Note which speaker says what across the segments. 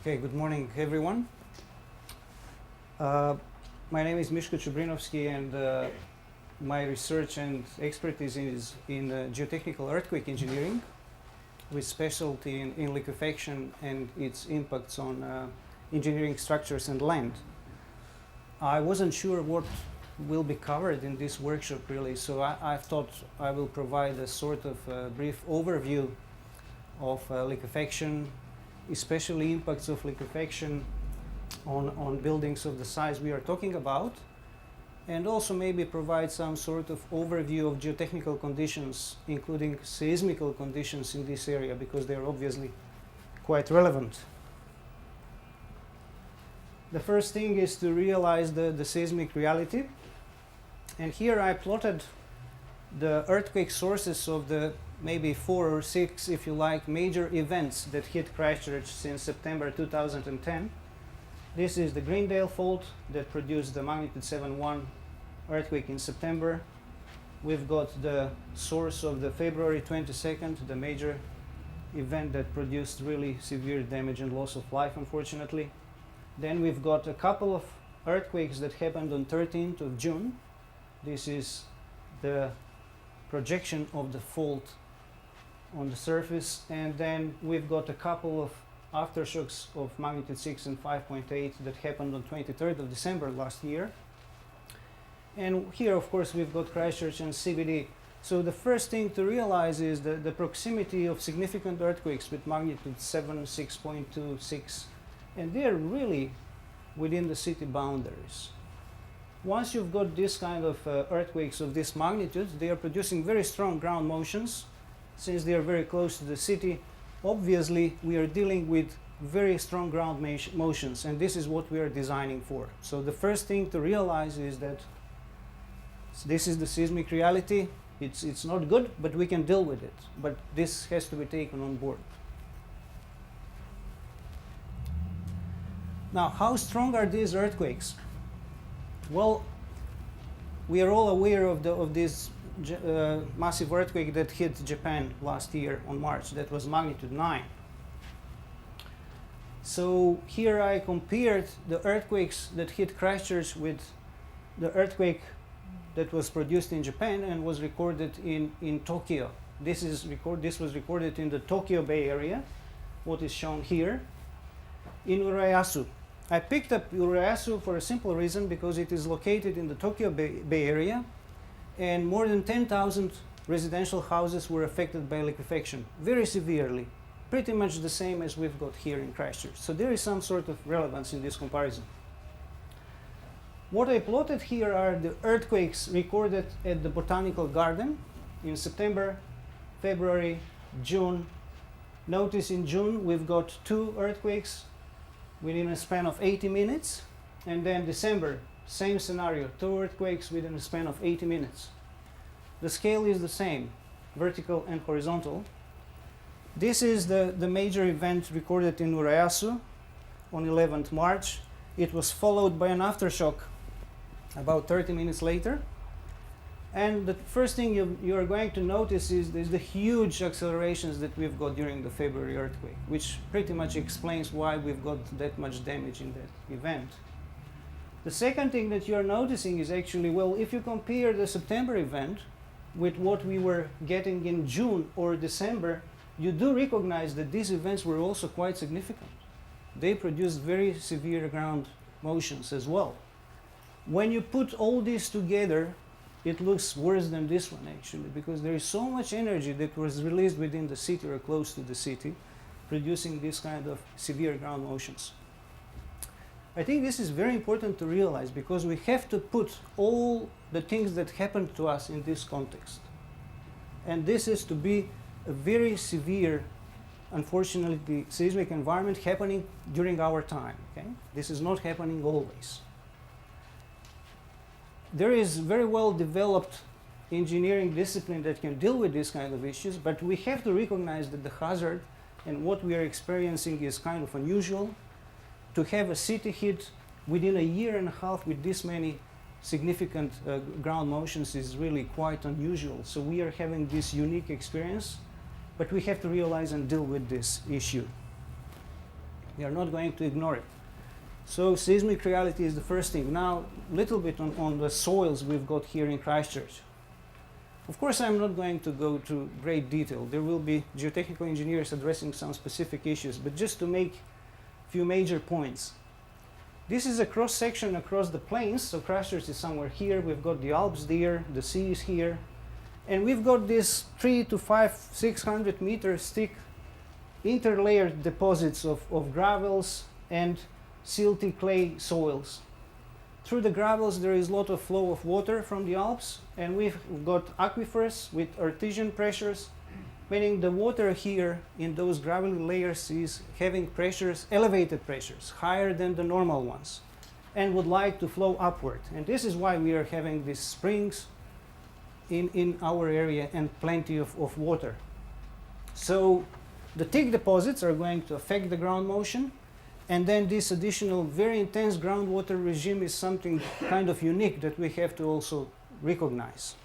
Speaker 1: Okay, good morning, everyone. My name is Misko Cubrinovski, and my research and expertise is in geotechnical earthquake engineering, with specialty in liquefaction and its impacts on engineering structures and land. I wasn't sure what will be covered in this workshop, really, so I thought I will provide a sort of brief overview of liquefaction, especially impacts of liquefaction on buildings of the size we are talking about, and also maybe provide some sort of overview of geotechnical conditions, including seismical conditions in this area, because they are obviously quite relevant. The first thing is to realize the seismic reality. And here I plotted the earthquake sources of the maybe 4 or 6, if you like, major events that hit Christchurch since September 2010. This is the Greendale fault that produced the magnitude 7.1 earthquake in September. We've got the source of the February 22nd, the major event that produced really severe damage and loss of life, unfortunately. Then we've got a couple of earthquakes that happened on 13th of June. This is the projection of the fault on the surface, and then we've got a couple of aftershocks of magnitude 6 and 5.8 that happened on 23rd of December last year. And here, of course, we've got Christchurch and CBD. So the first thing to realize is the proximity of significant earthquakes with magnitude 7, 6.2, 6, and they're really within the city boundaries. Once you've got this kind of earthquakes of this magnitude, they are producing very strong ground motions. Since they are very close to the city, obviously we are dealing with very strong ground motions, and this is what we are designing for. So the first thing to realize is that this is the seismic reality. It's not good, but we can deal with it. But this has to be taken on board. Now, how strong are these earthquakes? Well, we are all aware of this massive earthquake that hit Japan last year on March. That was magnitude 9. So here I compared the earthquakes that hit Christchurch with the earthquake that was produced in Japan and was recorded in Tokyo. This was recorded in the Tokyo Bay area, what is shown here, in Urayasu. I picked up Urayasu for a simple reason, because it is located in the Tokyo Bay area, and more than 10,000 residential houses were affected by liquefaction, very severely, pretty much the same as we've got here in Christchurch. So there is some sort of relevance in this comparison. What I plotted here are the earthquakes recorded at the Botanical Garden in September, February, June. Notice in June we've got 2 earthquakes within a span of 80 minutes, and then December, same scenario, 2 earthquakes within a span of 80 minutes. The scale is the same, vertical and horizontal. This is the major event recorded in Urayasu on 11th March. It was followed by an aftershock about 30 minutes later. And the first thing you are going to notice is the huge accelerations that we've got during the February earthquake, which pretty much explains why we've got that much damage in that event. The second thing that you're noticing is actually, well, if you compare the September event with what we were getting in June or December, you do recognize that these events were also quite significant. They produced very severe ground motions as well. When you put all this together, it looks worse than this one, actually, because there is so much energy that was released within the city or close to the city, producing this kind of severe ground motions. I think this is very important to realize, because we have to put all the things that happened to us in this context. And this is to be a very severe, unfortunately, seismic environment happening during our time. Okay? This is not happening always. There is very well developed engineering discipline that can deal with these kind of issues, but we have to recognize that the hazard and what we are experiencing is kind of unusual. To have a city hit within a year and a half with this many significant ground motions is really quite unusual. So we are having this unique experience, but we have to realize and deal with this issue. We are not going to ignore it. So seismic reality is the first thing. Now, a little bit on the soils we've got here in Christchurch. Of course, I'm not going to go to great detail. There will be geotechnical engineers addressing some specific issues, but just to make a few major points. This is a cross-section across the plains, so Christchurch is somewhere here, we've got the Alps there, the sea is here, and we've got this 300 to 600 meters thick interlayered deposits of gravels and silty clay soils. Through the gravels there is a lot of flow of water from the Alps, and we've got aquifers with artesian pressures, meaning the water here in those gravelly layers is having pressures, elevated pressures, higher than the normal ones, and would like to flow upward. And this is why we are having these springs in our area and plenty of water. So the thick deposits are going to affect the ground motion, and then this additional very intense groundwater regime is something kind of unique that we have to also recognize.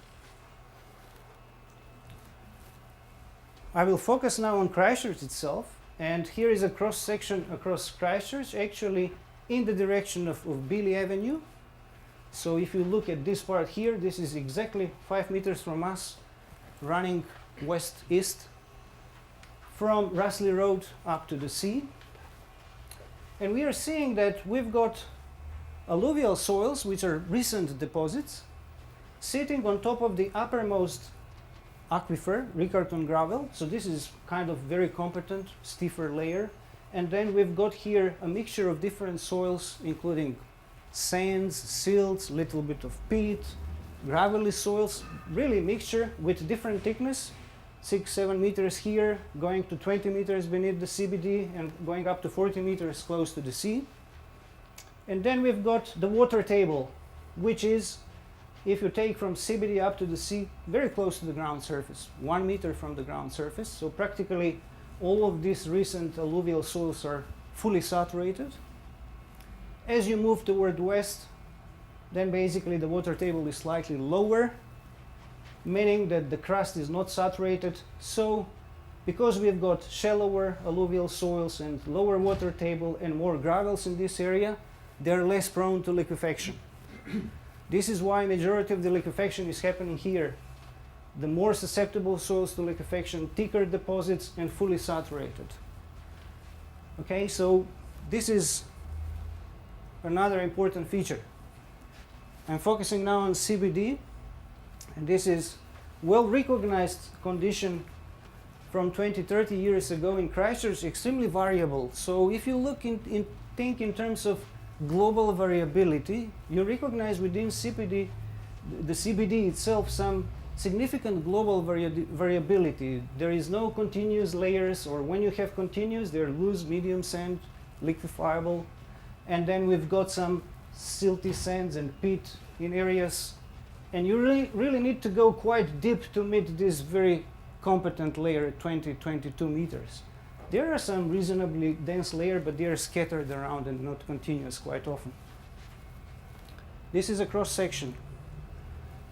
Speaker 1: I will focus now on Christchurch itself, and here is a cross-section across Christchurch, actually in the direction of Billy Avenue. So if you look at this part here, this is exactly 5 meters from us, running west-east from Russley Road up to the sea. And we are seeing that we've got alluvial soils, which are recent deposits, sitting on top of the uppermost aquifer, Riccarton gravel. So this is kind of very competent, stiffer layer. And then we've got here a mixture of different soils, including sands, silts, little bit of peat, gravelly soils, really mixture with different thickness. 6-7 meters here, going to 20 meters beneath the CBD and going up to 40 meters close to the sea. And then we've got the water table, which is, if you take from CBD up to the sea, very close to the ground surface, 1 meter from the ground surface. So practically all of these recent alluvial soils are fully saturated. As you move toward west, then basically the water table is slightly lower, meaning that the crust is not saturated. So because we've got shallower alluvial soils and lower water table and more gravels in this area, they're less prone to liquefaction. This is why majority of the liquefaction is happening here. The more susceptible soils to liquefaction, thicker deposits and fully saturated. Okay, so this is another important feature. I'm focusing now on CBD. And this is well-recognized condition from 20-30 years ago in Christchurch, extremely variable. So if you look think in terms of global variability, you recognize within CPD, the CBD itself, some significant global variability. There is no continuous layers, or when you have continuous, they're loose, medium sand, liquefiable. And then we've got some silty sands and peat in areas. And you really need to go quite deep to meet this very competent layer at 20-22 meters. There are some reasonably dense layers, but they are scattered around and not continuous quite often. This is a cross-section.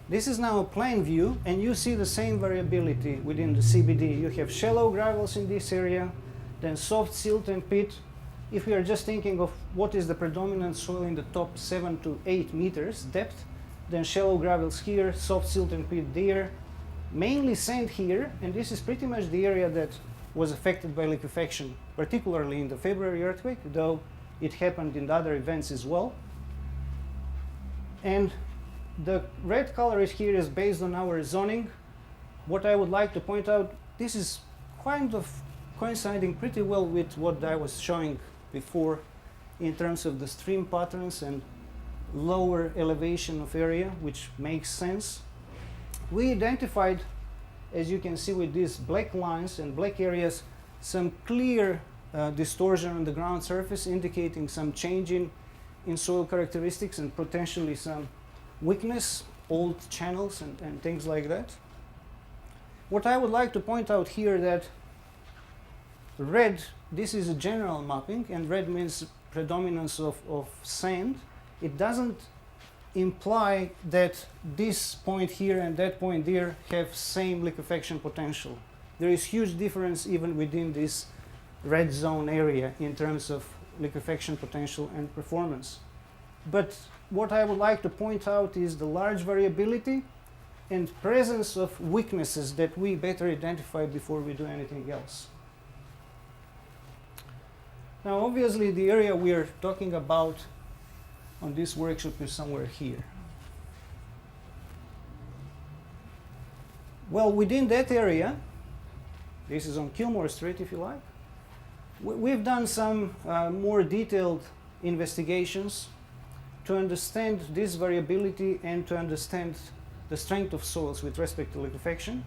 Speaker 1: This is now a plan view, and you see the same variability within the CBD. You have shallow gravels in this area, then soft silt and peat. If we are just thinking of what is the predominant soil in the top 7 to 8 meters depth, then shallow gravels here, soft silt and peat there, mainly sand here, and this is pretty much the area that was affected by liquefaction, particularly in the February earthquake, though it happened in other events as well. And the red color here is based on our zoning. What I would like to point out, this is kind of coinciding pretty well with what I was showing before in terms of the stream patterns and lower elevation of area, which makes sense. We identified, as you can see with these black lines and black areas, some clear distortion on the ground surface, indicating some change in soil characteristics and potentially some weakness, old channels and things like that. What I would like to point out here that red, this is a general mapping, and red means predominance of sand. It doesn't imply that this point here and that point there have same liquefaction potential. There is huge difference even within this red zone area in terms of liquefaction potential and performance. But what I would like to point out is the large variability and presence of weaknesses that we better identify before we do anything else. Now, obviously, the area we are talking about on this workshop is somewhere here. Well, within that area, this is on Kilmore Street, if you like, we've done some more detailed investigations to understand this variability and to understand the strength of soils with respect to liquefaction.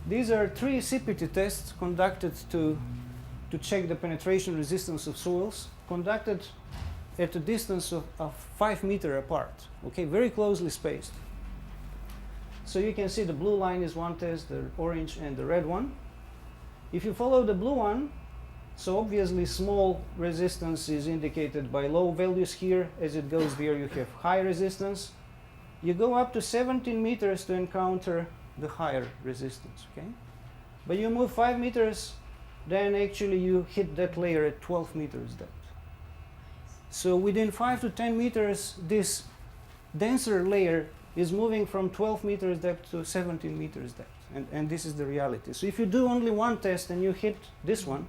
Speaker 1: These are 3 CPT tests conducted to check the penetration resistance of soils, conducted at a distance of 5 meters apart, okay, very closely spaced. So you can see the blue line is one test, the orange and the red one. If you follow the blue one, so obviously small resistance is indicated by low values here. As it goes there, you have high resistance. You go up to 17 meters to encounter the higher resistance, okay? But you move 5 meters, then actually you hit that layer at 12 meters depth. So within 5 to 10 meters, this denser layer is moving from 12 meters depth to 17 meters depth. And this is the reality. So if you do only one test and you hit this one,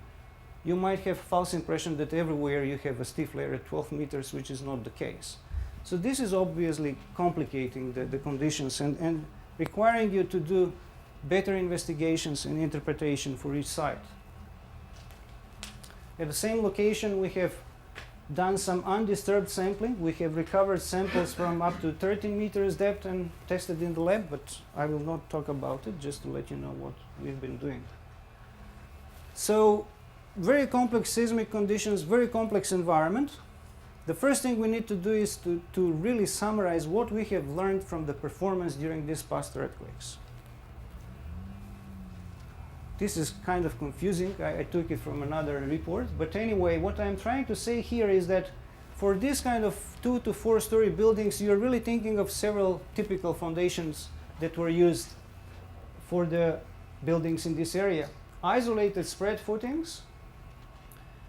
Speaker 1: you might have false impression that everywhere you have a stiff layer at 12 meters, which is not the case. So this is obviously complicating the conditions and requiring you to do better investigations and interpretation for each site. At the same location, we have done some undisturbed sampling. We have recovered samples from up to 13 meters depth and tested in the lab, but I will not talk about it, just to let you know what we've been doing. So, very complex seismic conditions, very complex environment. The first thing we need to do is to really summarize what we have learned from the performance during these past earthquakes. This is kind of confusing. I took it from another report. But anyway, what I'm trying to say here is that for this kind of 2 to 4 story buildings, you're really thinking of several typical foundations that were used for the buildings in this area. Isolated spread footings.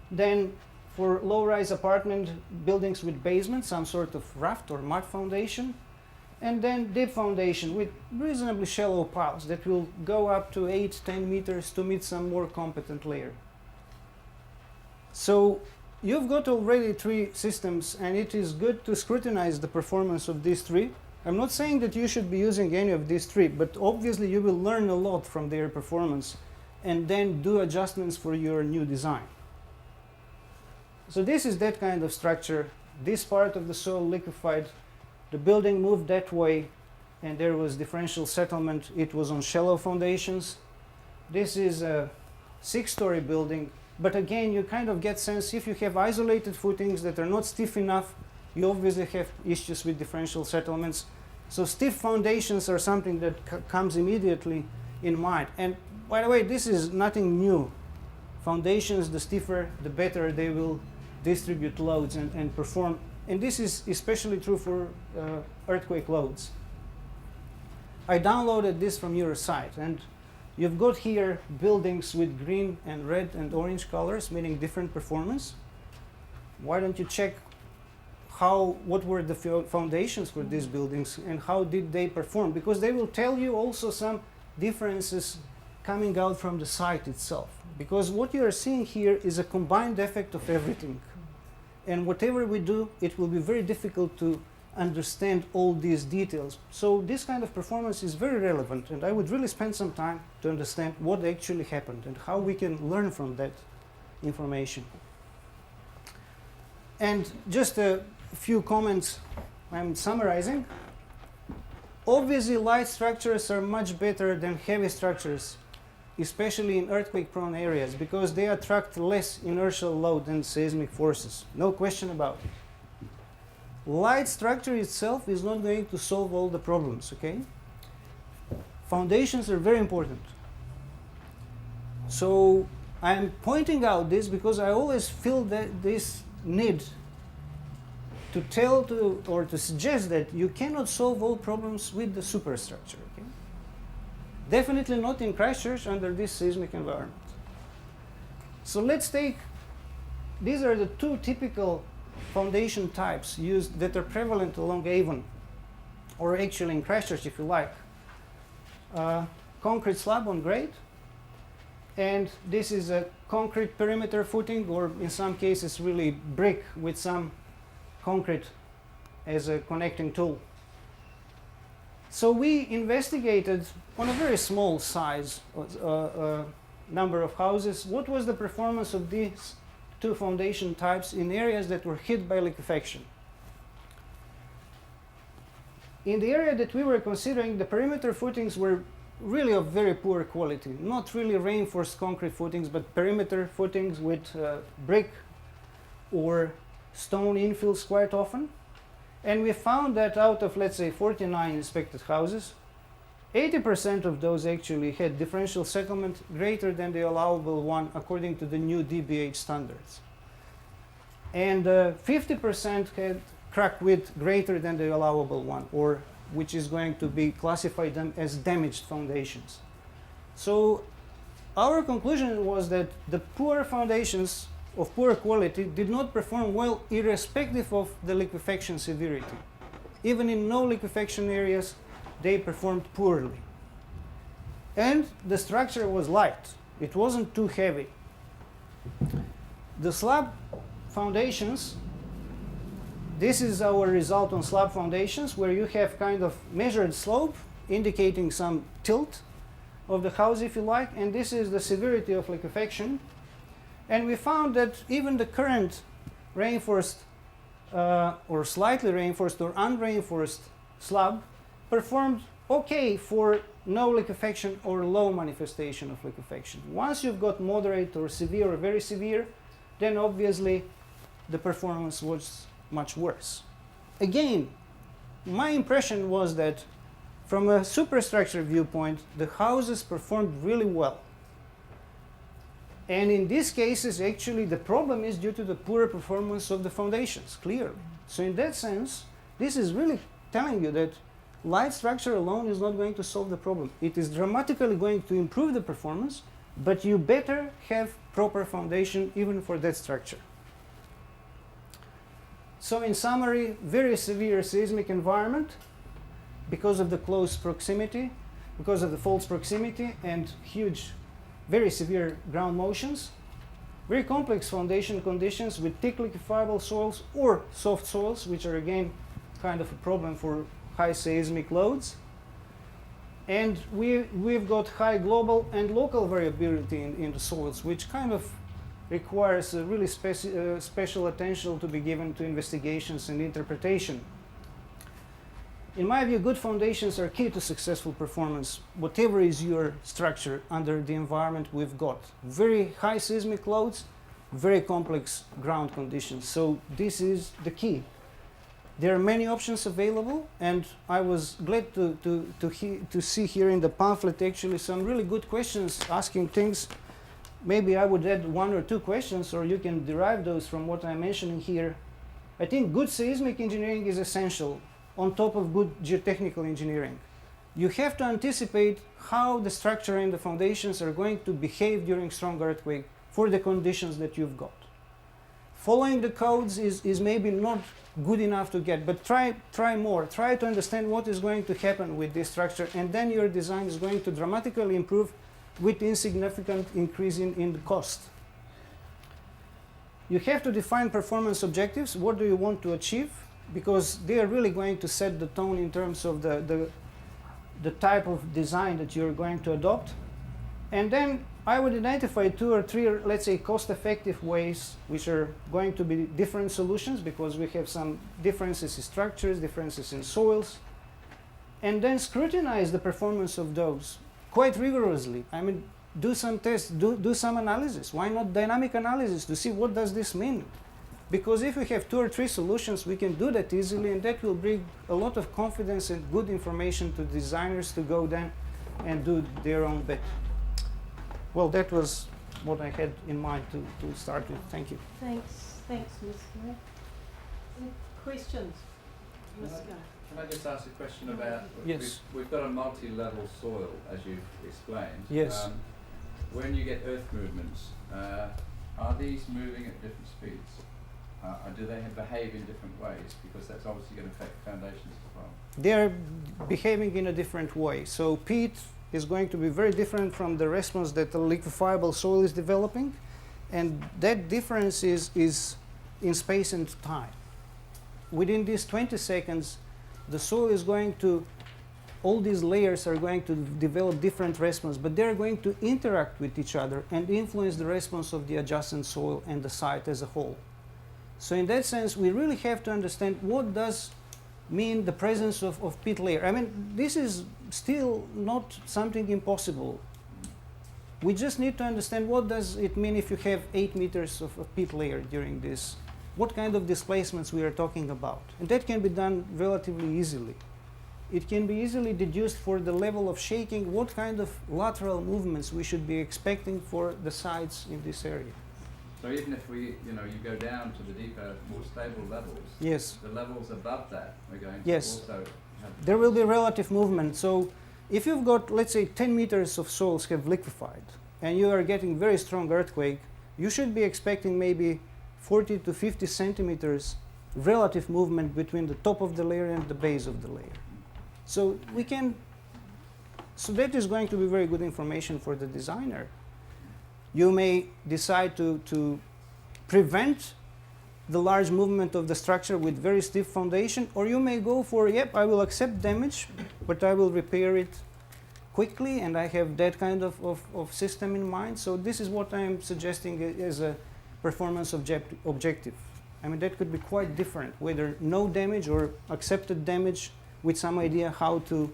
Speaker 1: Then for low-rise apartment buildings with basement, some sort of raft or mud foundation. And then deep foundation with reasonably shallow piles that will go up to 8, 10 meters to meet some more competent layer. So you've got already 3 systems, and it is good to scrutinize the performance of these 3. I'm not saying that you should be using any of these 3, but obviously you will learn a lot from their performance and then do adjustments for your new design. So this is that kind of structure. This part of the soil liquefied. The building moved that way, and there was differential settlement. It was on shallow foundations. This is a 6-story building, but again, you kind of get sense if you have isolated footings that are not stiff enough, you obviously have issues with differential settlements. So stiff foundations are something that comes immediately in mind. And by the way, this is nothing new. Foundations, the stiffer, the better they will distribute loads and perform. And this is especially true for earthquake loads. I downloaded this from your site, and you've got here buildings with green and red and orange colors, meaning different performance. Why don't you check what were the foundations for these buildings and how did they perform? Because they will tell you also some differences coming out from the site itself. Because what you are seeing here is a combined effect of everything. And whatever we do, it will be very difficult to understand all these details. So this kind of performance is very relevant, and I would really spend some time to understand what actually happened and how we can learn from that information. And just a few comments I'm summarizing. Obviously, light structures are much better than heavy structures, especially in earthquake-prone areas, because they attract less inertial load than seismic forces. No question about it. Light structure itself is not going to solve all the problems, okay? Foundations are very important. So I'm pointing out this because I always feel that this need to tell or to suggest that you cannot solve all problems with the superstructure, okay? Definitely not in Christchurch under this seismic environment. So let's take these are the two typical foundation types used that are prevalent along Avon, or actually in Christchurch, if you like. Concrete slab on grade, and this is a concrete perimeter footing, or in some cases really brick with some concrete as a connecting tool. So we investigated on a very small size number of houses what was the performance of these two foundation types in areas that were hit by liquefaction. In the area that we were considering, the perimeter footings were really of very poor quality, not really reinforced concrete footings, but perimeter footings with brick or stone infills quite often. And we found that out of, let's say, 49 inspected houses, 80% of those actually had differential settlement greater than the allowable one according to the new DBH standards. And 50% had crack width greater than the allowable one, or which is going to be classified them as damaged foundations. So our conclusion was that the poor foundations of poor quality did not perform well irrespective of the liquefaction severity. Even in no liquefaction areas, they performed poorly. And the structure was light. It wasn't too heavy. The slab foundations, this is our result on slab foundations, where you have kind of measured slope indicating some tilt of the house, if you like, and this is the severity of liquefaction. And we found that even the current reinforced or slightly reinforced or unreinforced slab performed okay for no liquefaction or low manifestation of liquefaction. Once you've got moderate or severe or very severe, then obviously the performance was much worse. Again, my impression was that from a superstructure viewpoint, the houses performed really well. And in these cases, actually, the problem is due to the poor performance of the foundations, clearly. So in that sense, this is really telling you that light structure alone is not going to solve the problem. It is dramatically going to improve the performance, but you better have proper foundation even for that structure. So in summary, very severe seismic environment because of the close proximity, because of the fault's proximity and huge, very severe ground motions. Very complex foundation conditions with thick liquefiable soils or soft soils, which are again kind of a problem for high seismic loads. And we've got high global and local variability in the soils, which kind of requires a really special attention to be given to investigations and interpretation. In my view, good foundations are key to successful performance, whatever is your structure under the environment we've got. Very high seismic loads, very complex ground conditions. So this is the key. There are many options available, and I was glad to see here in the pamphlet actually some really good questions asking things. Maybe I would add one or two questions, or you can derive those from what I'm mentioning here. I think good seismic engineering is essential on top of good geotechnical engineering. You have to anticipate how the structure and the foundations are going to behave during strong earthquake for the conditions that you've got. Following the codes is maybe not good enough to get, but try more. Try to understand what is going to happen with this structure, and then your design is going to dramatically improve with insignificant increase in the cost. You have to define performance objectives. What do you want to achieve? Because they are really going to set the tone in terms of the type of design that you're going to adopt. And then I would identify 2 or 3, let's say, cost-effective ways, which are going to be different solutions, because we have some differences in structures, differences in soils, and then scrutinize the performance of those quite rigorously. I mean, do some tests, do some analysis. Why not dynamic analysis to see what does this mean? Because if we have 2 or 3 solutions, we can do that easily, and that will bring a lot of confidence and good information to designers to go then and do their own bit. Well, that was what I had in mind to start with. Thank you.
Speaker 2: Thanks, Misko. Any questions? Misko.
Speaker 3: Can I just ask a question about,
Speaker 1: Yes.
Speaker 3: we've got a multi-level soil, as you've explained.
Speaker 1: Yes.
Speaker 3: When you get earth movements, Are these moving at different speeds? Or do they behave in different ways? Because that's obviously going to affect foundations as well.
Speaker 1: They are behaving in a different way. So peat is going to be very different from the response that the liquefiable soil is developing, and that difference is in space and time. Within these 20 seconds, the soil is going to, all these layers are going to develop different response, but they're going to interact with each other and influence the response of the adjacent soil and the site as a whole. So in that sense, we really have to understand what does mean the presence of peat layer. I mean, this is still not something impossible. We just need to understand what does it mean if you have 8 meters of peat layer during this. What kind of displacements we are talking about. And that can be done relatively easily. It can be easily deduced for the level of shaking, what kind of lateral movements we should be expecting for the sides in this area.
Speaker 3: So even if you go down to the deeper, more stable levels,
Speaker 1: Yes.
Speaker 3: the levels above that are going to
Speaker 1: Yes.
Speaker 3: also have...
Speaker 1: There will be relative movement. So if you've got, let's say, 10 meters of soils have liquefied, and you are getting very strong earthquake, you should be expecting maybe 40 to 50 centimeters relative movement between the top of the layer and the base of the layer. So that is going to be very good information for the designer. You may decide to prevent the large movement of the structure with very stiff foundation, or you may go for, yep, I will accept damage, but I will repair it quickly, and I have that kind of system in mind. So this is what I am suggesting as a performance objective. I mean, that could be quite different, whether no damage or accepted damage with some idea how to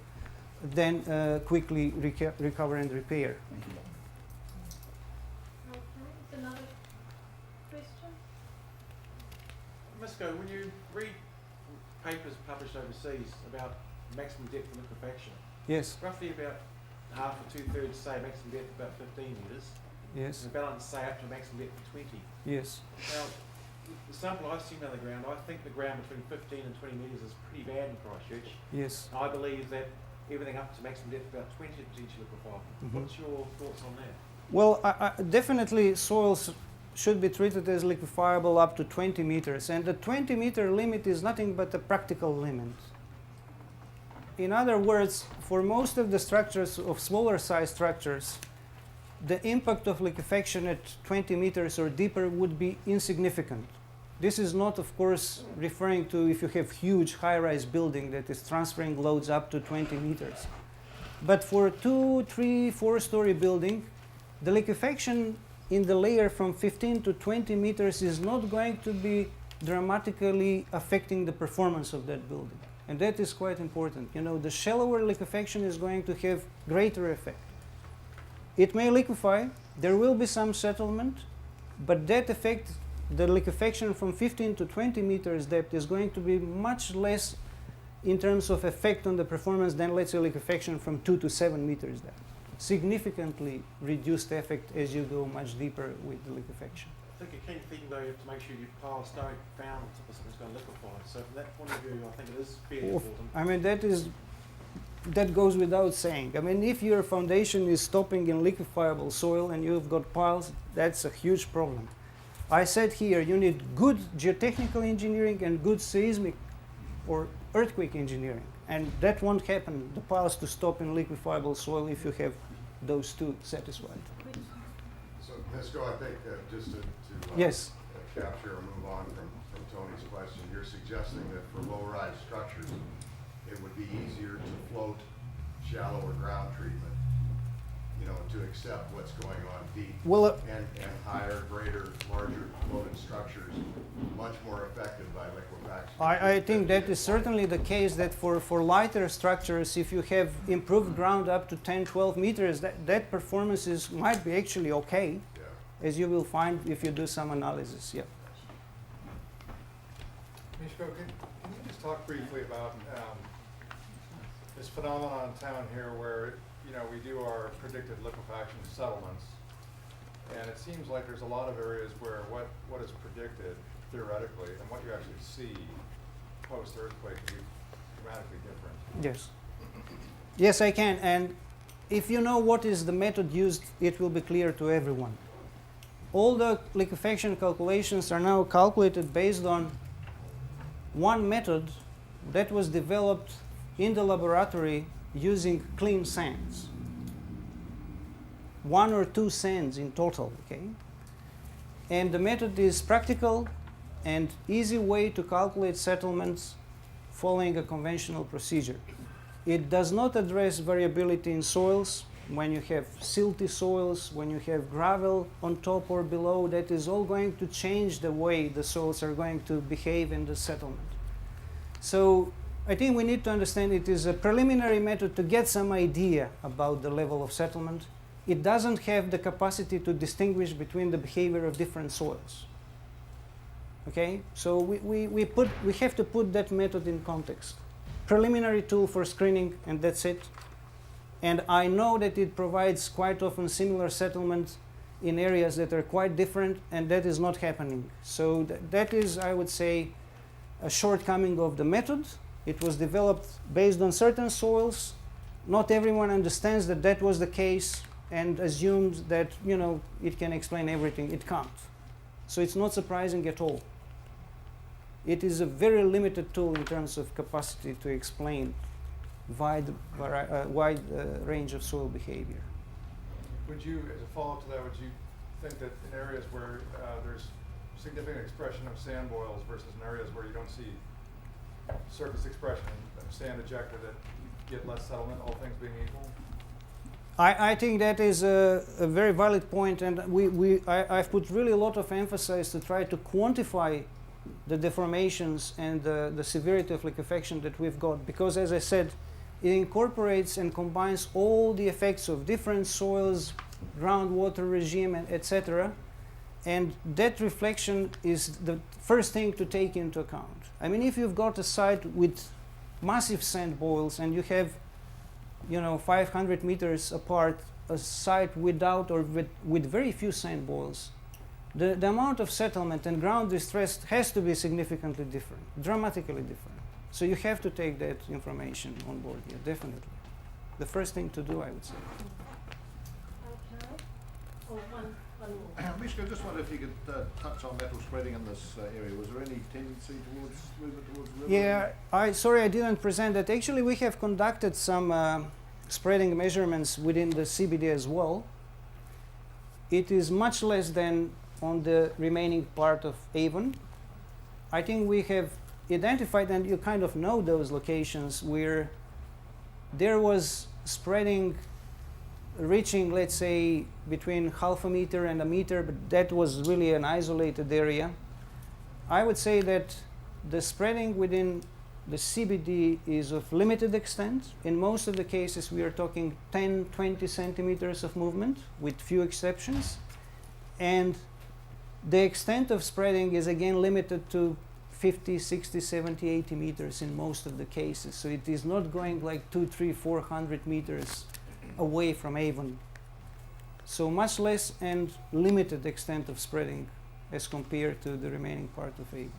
Speaker 1: then quickly recover and repair.
Speaker 3: Thank you.
Speaker 2: Okay, is another question?
Speaker 4: Misko, when you read papers published overseas about maximum depth of liquefaction,
Speaker 1: Yes,
Speaker 4: roughly about half or 2/3 say maximum depth about 15 metres,
Speaker 1: yes,
Speaker 4: and the balance say up to a maximum depth of 20.
Speaker 1: yes.
Speaker 4: Now, the sample I've seen on the ground, I think the ground between 15 and 20 metres is pretty bad in Christchurch.
Speaker 1: Yes.
Speaker 4: I believe that everything up to maximum depth about 20 is potentially liquefiable. What's your thoughts on that?
Speaker 1: Well, definitely soils should be treated as liquefiable up to 20 meters, and the 20-meter limit is nothing but a practical limit. In other words, for most of the structures of smaller size structures, the impact of liquefaction at 20 meters or deeper would be insignificant. This is not, of course, referring to if you have huge high-rise building that is transferring loads up to 20 meters. But for 2, 3, 4-story building, the liquefaction in the layer from 15 to 20 meters is not going to be dramatically affecting the performance of that building. And that is quite important. You know, the shallower liquefaction is going to have greater effect. It may liquefy, there will be some settlement, but that effect, the liquefaction from 15 to 20 meters depth, is going to be much less in terms of effect on the performance than, let's say, liquefaction from 2 to 7 meters depth. Significantly reduced effect as you go much deeper with the liquefaction.
Speaker 4: I think a key thing though, you have to make sure you piles don't found something's going to liquefy. So from that point of view, I think it is fairly important.
Speaker 1: I mean, that goes without saying. I mean, if your foundation is stopping in liquefiable soil and you've got piles, that's a huge problem. I said here, you need good geotechnical engineering and good seismic or earthquake engineering. And that won't happen, the piles to stop in liquefiable soil, if you have those two satisfied.
Speaker 5: So, Misko, I think just to
Speaker 1: Yes.
Speaker 5: capture or move on from Tony's question, you're suggesting that for low-rise structures, it would be easier to float shallower ground treatment, you know, to accept what's going on deep.
Speaker 1: Well,
Speaker 5: and higher, greater, larger floated structures, much more affected by liquefaction.
Speaker 1: I think that is certainly the case, that for lighter structures, if you have improved ground up to 10, 12 meters, that performance might be actually okay,
Speaker 5: Yeah.
Speaker 1: as you will find if you do some analysis. Yeah.
Speaker 6: Misko, can you just talk briefly about this phenomenon in town here where, you know, we do our predicted liquefaction settlements, and it seems like there's a lot of areas where what is predicted theoretically and what you actually see post-earthquake can be dramatically different.
Speaker 1: Yes. Yes, I can. And if you know what is the method used, it will be clear to everyone. all the liquefaction calculations are now calculated based on one method that was developed in the laboratory using clean sands. 1 or 2 sands in total, okay? And the method is practical and easy way to calculate settlements following a conventional procedure. It does not address variability in soils. When you have silty soils, when you have gravel on top or below, that is all going to change the way the soils are going to behave in the settlement. So I think we need to understand it is a preliminary method to get some idea about the level of settlement. It doesn't have the capacity to distinguish between the behavior of different soils. Okay, so we have to put that method in context. Preliminary tool for screening, and that's it. And I know that it provides quite often similar settlements in areas that are quite different, and that is not happening. So that is, I would say, a shortcoming of the method. It was developed based on certain soils. Not everyone understands that that was the case and assumes that, you know, it can explain everything. It can't. So it's not surprising at all. It is a very limited tool in terms of capacity to explain wide range of soil behavior.
Speaker 6: Would you, as a follow-up to that, would you think that in areas where there's significant expression of sand boils versus in areas where you don't see surface expression of sand ejected, that you get less settlement, all things being equal?
Speaker 1: I think that is a very valid point, and I've put really a lot of emphasis to try to quantify the deformations and the severity of liquefaction that we've got, because as I said, it incorporates and combines all the effects of different soils, groundwater regime, and etc. And that reflection is the first thing to take into account. I mean, if you've got a site with massive sand boils and you have, you know, 500 meters apart, a site without or with very few sand boils, the amount of settlement and ground distress has to be significantly different, dramatically different. So you have to take that information on board here, definitely. The first thing to do, I would say.
Speaker 2: Okay. Oh, one more.
Speaker 7: Misko, just wonder if you could touch on metal spreading in this area. Was there any tendency towards movement towards river?
Speaker 1: Yeah, sorry I didn't present that. Actually, we have conducted some spreading measurements within the CBD as well. It is much less than on the remaining part of Avon. I think we have identified, and you kind of know those locations where there was spreading reaching, let's say, between half a meter and a meter, but that was really an isolated area. I would say that the spreading within the CBD is of limited extent. In most of the cases, we are talking 10, 20 centimeters of movement, with few exceptions. And the extent of spreading is again limited to 50, 60, 70, 80 meters in most of the cases. So it is not going like 200, 300, 400 meters away from Avon. So much less and limited extent of spreading as compared to the remaining part of Avon.